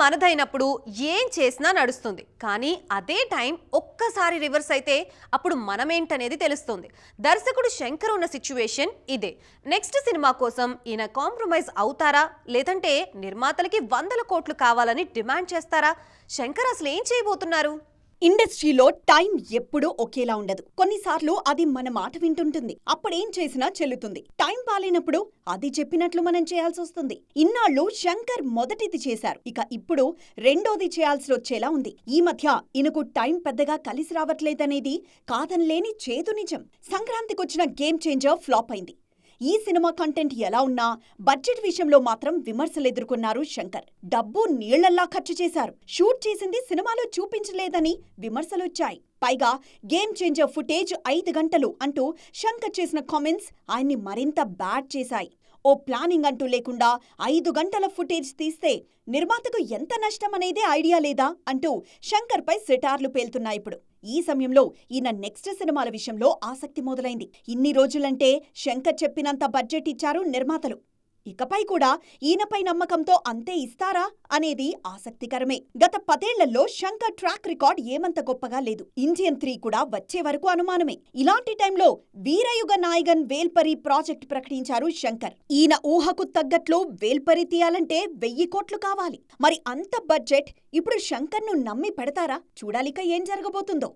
మనదైనప్పుడు ఏం చేసినా నడుస్తుంది. కానీ అదే టైం ఒక్కసారి రివర్స్ అయితే అప్పుడు మనమేంటనేది తెలుస్తుంది. దర్శకుడు శంకర్ ఉన్న సిచ్యువేషన్ ఇదే. నెక్స్ట్ సినిమా కోసం ఈయన కాంప్రమైజ్ అవుతారా, లేదంటే నిర్మాతలకి 100 కోట్లు కావాలని డిమాండ్ చేస్తారా? శంకర్ అసలు ఏం చేయబోతున్నారు? ఇండస్ట్రీలో టైం ఎప్పుడూ ఒకేలా ఉండదు. కొన్నిసార్లు అది మన మాట వింటుంటుంది, అప్పుడేం చేసినా చెల్లుతుంది. టైం బాలేనప్పుడు అది చెప్పినట్లు మనం చేయాల్సి వస్తుంది. ఇన్నాళ్ళు శంకర్ మొదటిది చేశారు, ఇక ఇప్పుడు రెండోది చేయాల్సి వచ్చేలా ఉంది. ఈ మధ్య ఈయనకు టైం పెద్దగా కలిసి రావట్లేదనేది కాదనలేని చేదు నిజం. సంక్రాంతికొచ్చిన గేమ్ చేంజర్ ఫ్లాప్ అయింది. ఈ సినిమా కంటెంట్ ఎలా ఉన్నా బడ్జెట్ విషయంలో మాత్రం విమర్శలు ఎదుర్కొన్నారు శంకర్. డబ్బు నీళ్లల్లా ఖర్చు చేశారు, షూట్ చేసింది సినిమాలో చూపించలేదని విమర్శలొచ్చాయి. పైగా గేమ్ చేంజర్ ఫుటేజ్ 5 గంటలు అంటూ శంకర్ చేసిన కామెంట్స్ ఆయన్ని మరింత బ్యాడ్ చేశాయి. ఓ ప్లానింగ్ అంటూ లేకుండా 5 గంటల ఫుటేజ్ తీస్తే నిర్మాతకు ఎంత నష్టం అనేదే ఐడియా లేదా అంటూ శంకర్పై సెటార్లు పేలుతున్నాయిప్పుడు. ఈ సమయంలో ఈయన నెక్స్ట్ సినిమాల విషయంలో ఆసక్తి మొదలైంది. ఇన్ని రోజులంటే శంకర్ చెప్పినంత బడ్జెట్ ఇచ్చారు నిర్మాతలు. ఇకపై కూడా ఈయనపై నమ్మకంతో అంతే ఇస్తారా అనేది ఆసక్తికరమే. గత 10 ఏళ్లలో శంకర్ ట్రాక్ రికార్డ్ ఏమంత గొప్పగా లేదు. ఇండియన్ 3 కూడా వచ్చే వరకు అనుమానమే. ఇలాంటి టైంలో వీరయుగ నాయగన్ వేల్పరి ప్రాజెక్ట్ ప్రకటించారు శంకర్. ఈయన ఊహకు తగ్గట్లు వేల్పరి తీయాలంటే 1000 కోట్లు కావాలి. మరి అంత బడ్జెట్ ఇప్పుడు శంకర్ను నమ్మి పెడతారా? చూడాలిక ఏం జరగబోతుందో.